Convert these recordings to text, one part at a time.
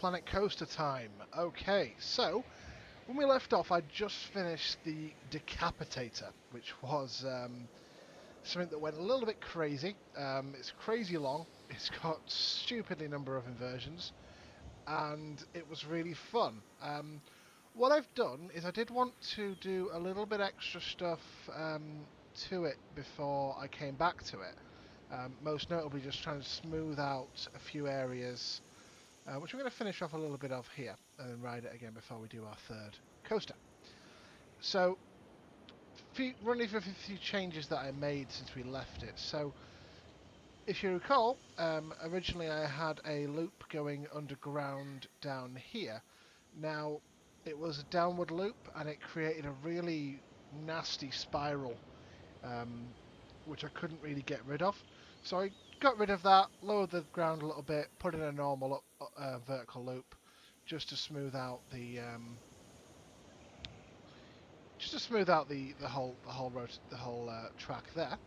Planet Coaster time. Okay, so when we left off, I just finished the Decapitator, which was something that went a little bit crazy. It's crazy long. It's got stupidly number of inversions, and it was really fun. What I've done is I did want to do a little bit extra stuff to it before I came back to it. Most notably just trying to smooth out a few areas, which we're going to finish off a little bit of here and then ride it again before we do our third coaster. So, running through a few changes that I made since we left it. So, if you recall, originally I had a loop going underground down here. Now, it was a downward loop and it created a really nasty spiral, which I couldn't really get rid of. So I got rid of that, lowered the ground a little bit, put in a normal vertical loop, just to smooth out the track there.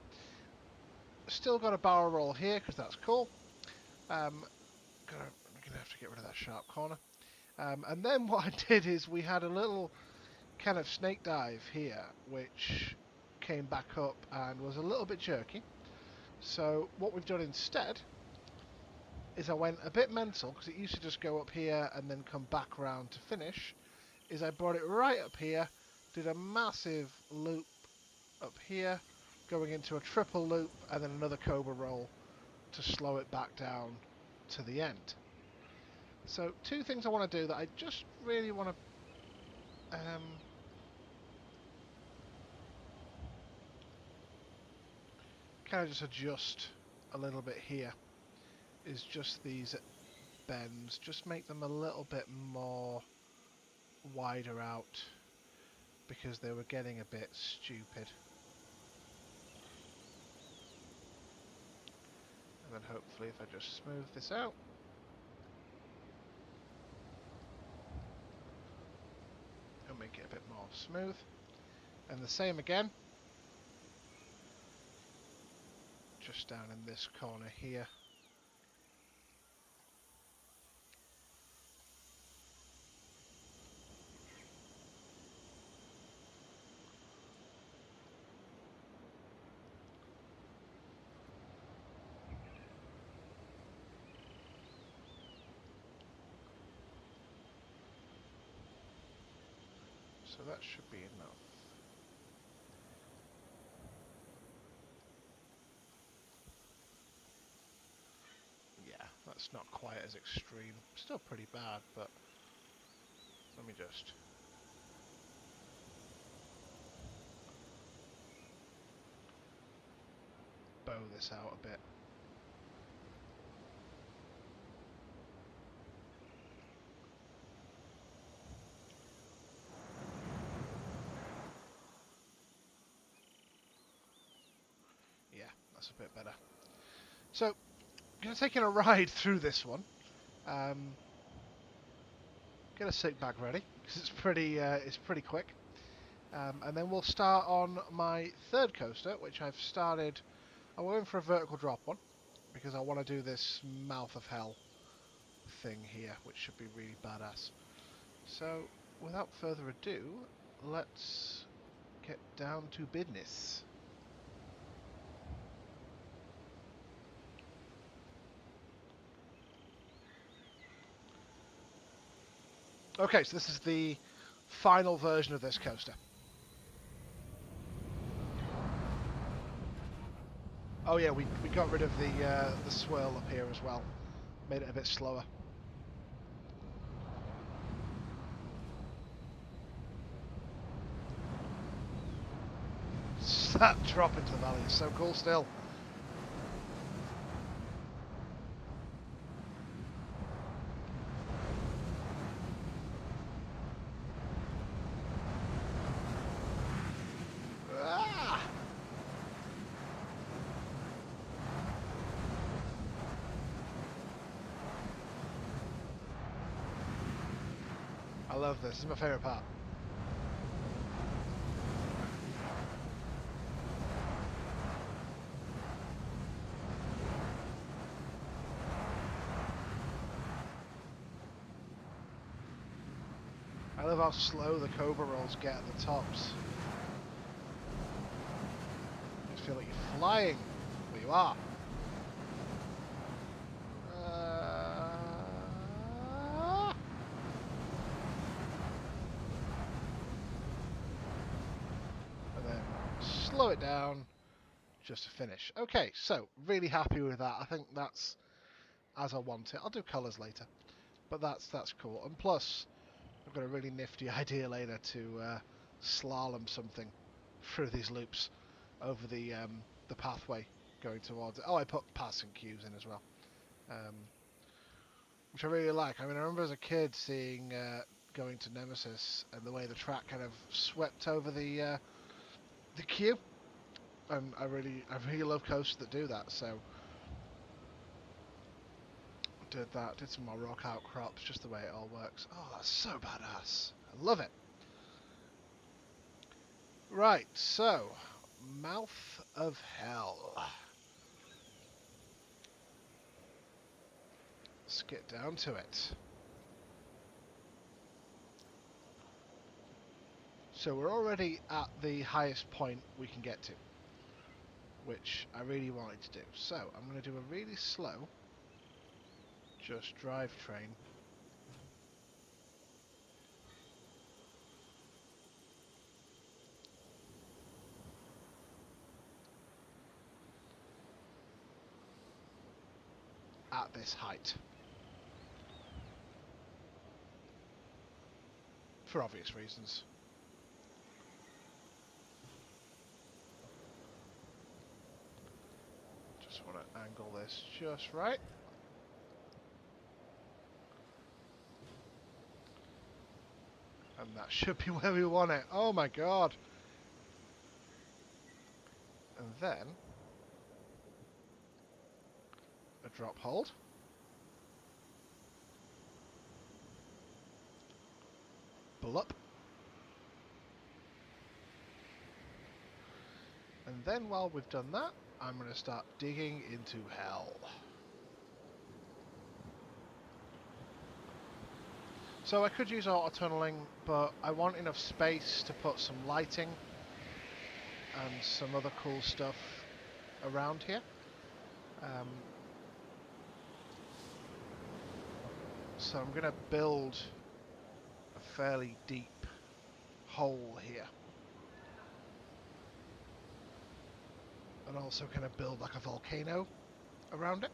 Still got a barrel roll here because that's cool. I'm gonna have to get rid of that sharp corner. And then what I did is we had a little kind of snake dive here, which came back up and was a little bit jerky. So what we've done instead is I went a bit mental, because it used to just go up here and then come back around to finish, is I brought it right up here, did a massive loop up here, going into a triple loop, and then another cobra roll to slow it back down to the end. So two things I want to do that I just really want to kind of just adjust a little bit here is just these bends, just make them a little bit more wider out because they were getting a bit stupid. And then hopefully if I just smooth this out, it'll make it a bit more smooth. And the same again, just down in this corner here. So that should be enough. Yeah, that's not quite as extreme. Still pretty bad, but let me just... bow this out a bit. Yeah, that's a bit better. So, I'm going to take in a ride through this one. Get a seat back ready because it's pretty quick. And then we'll start on my third coaster, which I've started. I'm going for a vertical drop one because I want to do this mouth of hell thing here, which should be really badass. So, without further ado, let's get down to business. Okay, so this is the final version of this coaster. Oh yeah, we got rid of the swirl up here as well. Made it a bit slower. That drop into the valley is so cool still. I love this. This is my favourite part. I love how slow the cobra rolls get at the tops. You just feel like you're flying, but you are. And then slow it down just to finish. Okay, so really happy with that. I think that's as I want it. I'll do colours later, but that's cool. And plus, I've got a really nifty idea later to slalom something through these loops over the pathway going towards it. Oh, I put passing cues in as well, which I really like. I mean, I remember as a kid seeing going to Nemesis and the way the track kind of swept over the queue, and I really love coasters that do that. So did that, did some more rock outcrops, just the way it all works. Oh, that's so badass. I love it. Right, so Mouth of Hell. Let's get down to it. So we're already at the highest point we can get to, which I really wanted to do. So I'm going to do a really slow just drivetrain. At this height. For obvious reasons. Just want to angle this just right. And that should be where we want it. Oh my god. And then a drop hold. Pull up. And then while we've done that, I'm going to start digging into hell. So I could use auto-tunneling, but I want enough space to put some lighting and some other cool stuff around here. So I'm going to build a fairly deep hole here. And also kind of build like a volcano around it.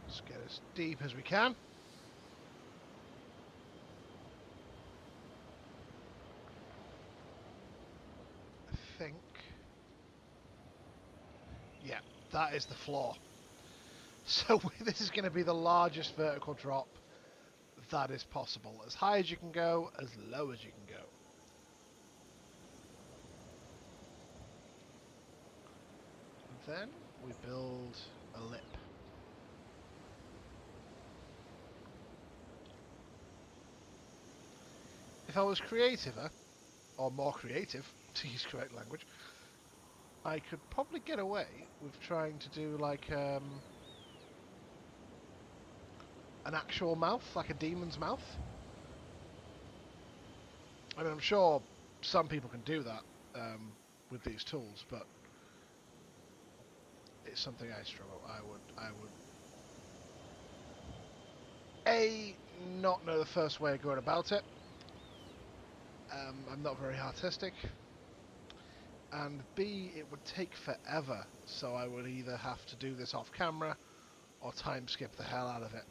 Let's get as deep as we can. I think, yeah, that is the floor. So this is going to be the largest vertical drop that is possible. As high as you can go, as low as you can go. And then we build a lip. If I was creativer, or more creative, to use correct language, I could probably get away with trying to do like an actual mouth, like a demon's mouth. I mean, I'm sure some people can do that with these tools, but it's something I struggle. I would A, not know the first way of going about it. I'm not very artistic. And B, it would take forever, so I would either have to do this off camera or time skip the hell out of it.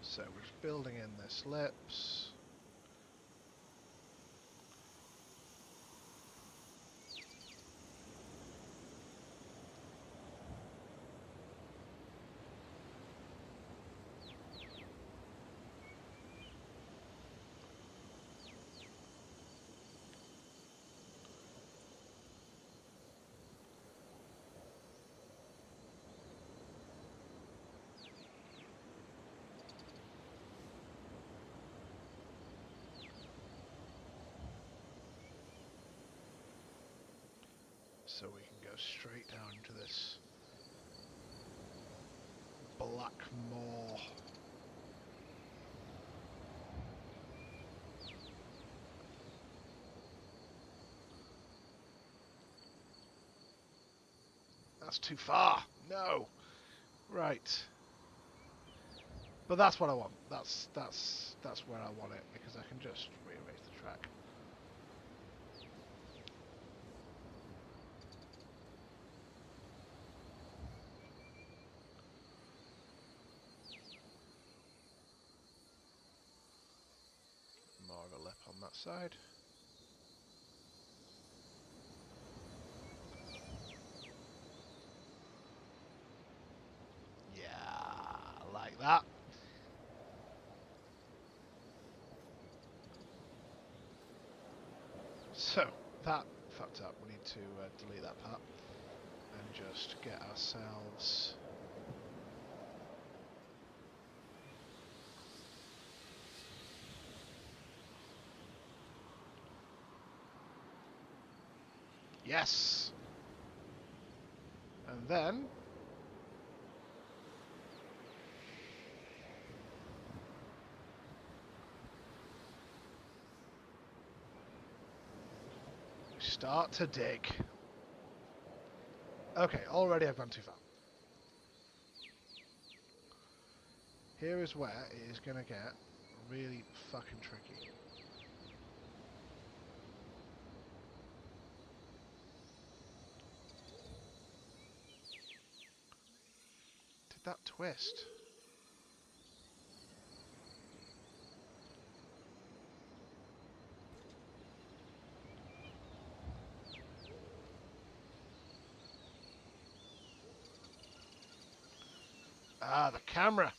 So we're just building in this lips. so we can go straight down into this black maw. That's too far. No. Right. But that's what I want. That's where I want it, because I can just rearrange the track. More of a lip on that side. Yeah, like that. So, that fucked up. We need to delete that part and just get ourselves... Yes! And then... start to dig. Okay, already I've gone too far. Here is where it is going to get really fucking tricky. Did that twist? Ah, the camera.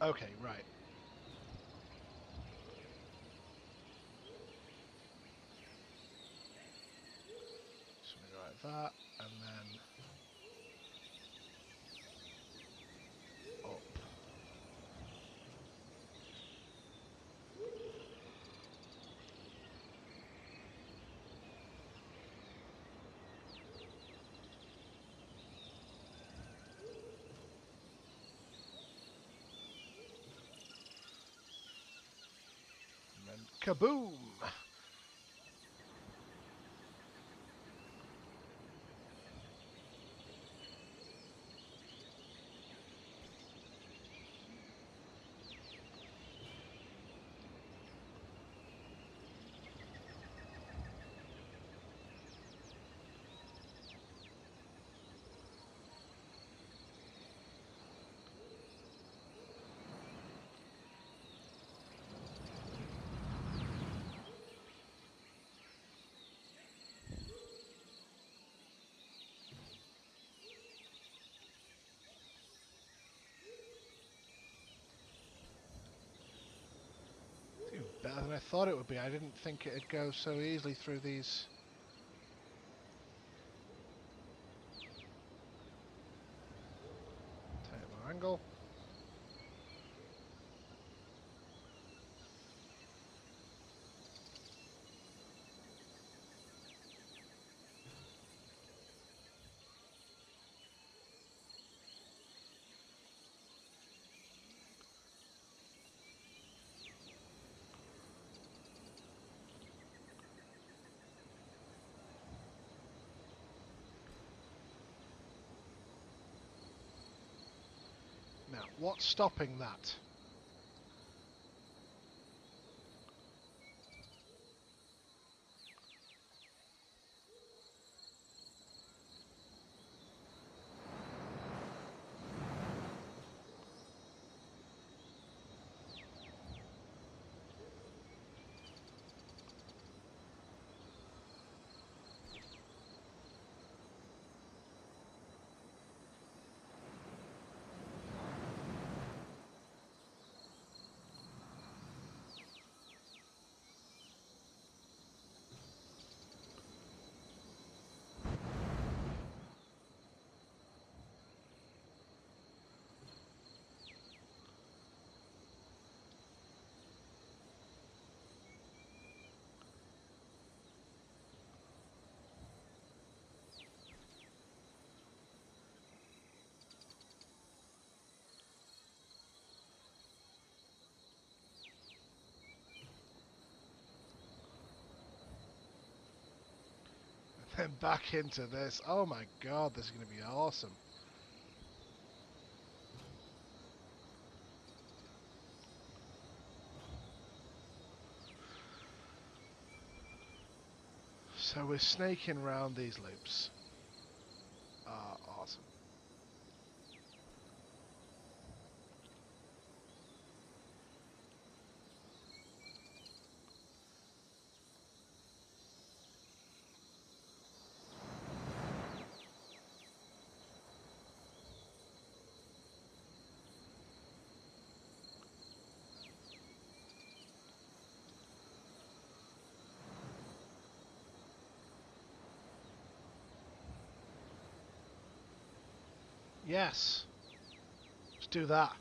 Okay, right. Something like that, and then up. And then kaboom! Better than I thought it would be. I didn't think it'd go so easily through these. Take more angle. Now, what's stopping that? back into this. Oh my god, this is going to be awesome. So we're snaking around these loops. Ah, awesome. Yes, let's do that.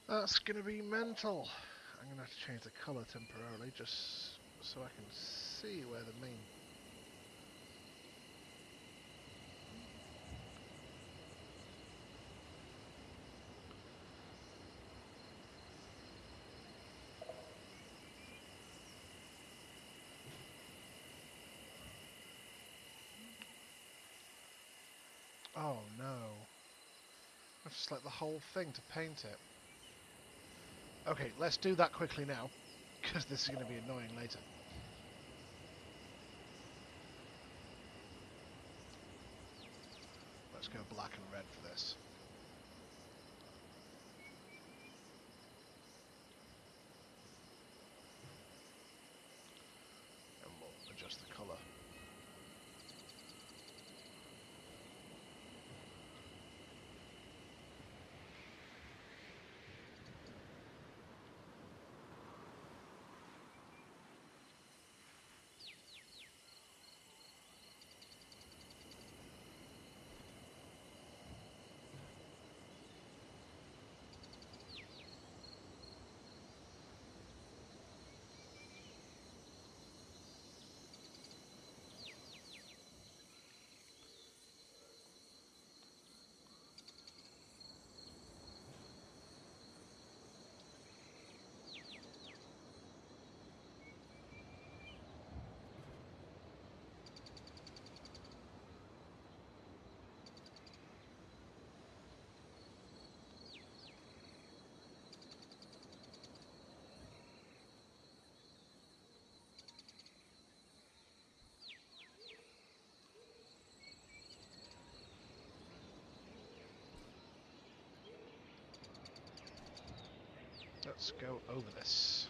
That's going to be mental. I'm going to have to change the colour temporarily just so I can see where the main... Oh no. I have to select the whole thing to paint it. Okay, let's do that quickly now, because this is going to be annoying later. Let's go black and red for this. And we'll adjust the colour. Let's go over this.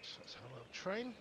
So let's have a little train.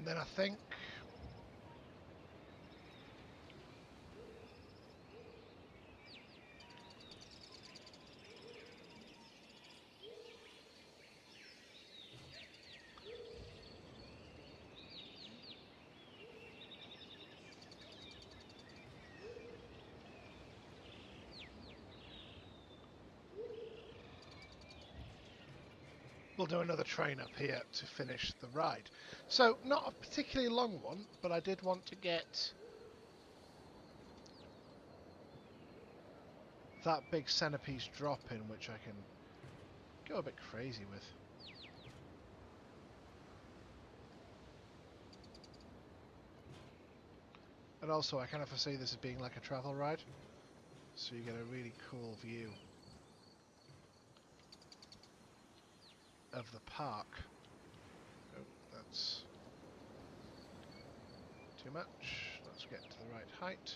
And then I think we'll do another train up here to finish the ride. So, not a particularly long one, but I did want to get that big centerpiece drop in, which I can go a bit crazy with. And also, I kind of foresee this as being like a travel ride, so you get a really cool view of the park. Oh, that's too much. Let's get to the right height.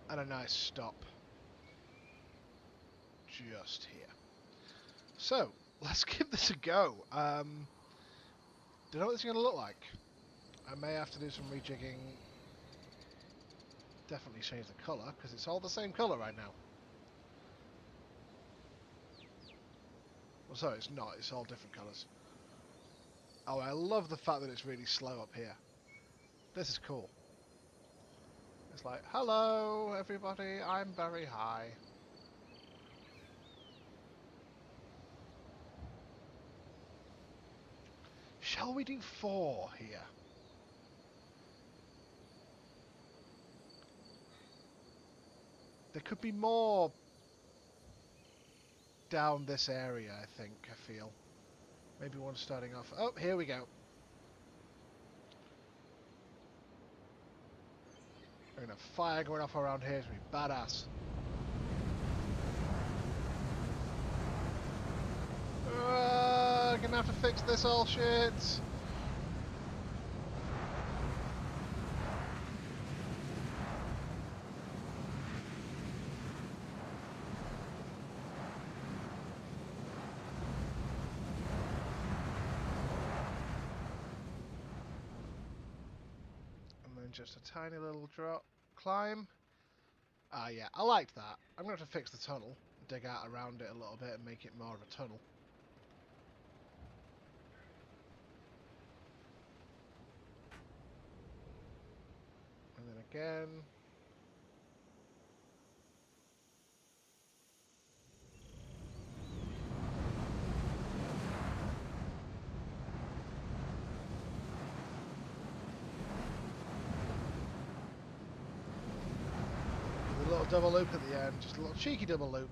And a nice stop just here. So, let's give this a go. Don't know what this is going to look like. I may have to do some rejigging. Definitely change the colour, because it's all the same colour right now. Well, sorry, it's not. It's all different colours. Oh, I love the fact that it's really slow up here. This is cool. It's like, hello, everybody, I'm very high. Shall we do 4 here? There could be more down this area, I think, I feel. Maybe one starting off... Oh, here we go. We're going to have fire going off around here. It's going to be badass. Gonna have to fix this all shit. Just a tiny little drop climb. Ah, yeah, I like that. I'm going to have to fix the tunnel, dig out around it a little bit and make it more of a tunnel. And then again. A little double loop at the end, just a little cheeky double loop.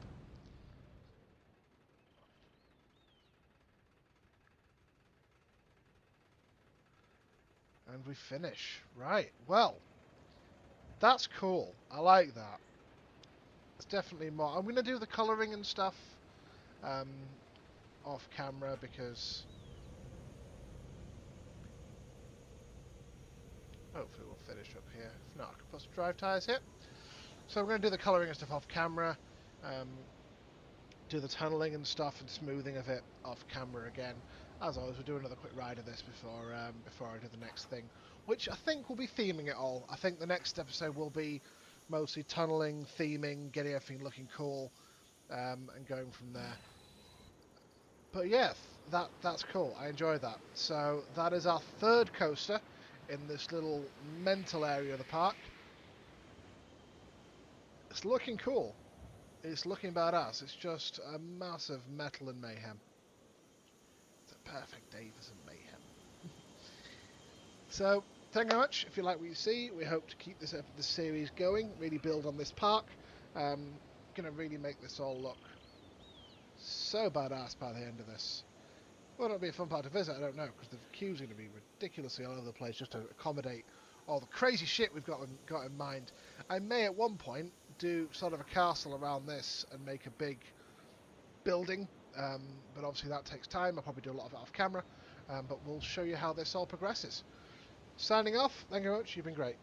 And we finish. Right, well, that's cool. I like that. It's definitely more. I'm going to do the colouring and stuff off camera because hopefully we'll finish up here. If not, I can put some drive tyres here. So we're going to do the colouring and stuff off camera, do the tunnelling and stuff and smoothing of it off camera again. As always, we'll do another quick ride of this before I do the next thing, which I think will be theming it all. I think the next episode will be mostly tunnelling, theming, getting everything looking cool, and going from there. But yeah, that's cool. I enjoyed that. So that is our 3rd coaster in this little mental area of the park. It's looking cool. It's looking badass. It's just a massive metal and mayhem. It's a perfect day for some mayhem. So, thank you very much. If you like what you see, we hope to keep this series going, really build on this park. Gonna really make this all look so badass by the end of this. Well, it'll be a fun part to visit, I don't know, because the queue's going to be ridiculously all over the place just to accommodate all the crazy shit we've got in mind. I may at one point do sort of a castle around this and make a big building, but obviously that takes time. I'll probably do a lot of it off camera, but we'll show you how this all progresses. Signing off, thank you very much, you've been great.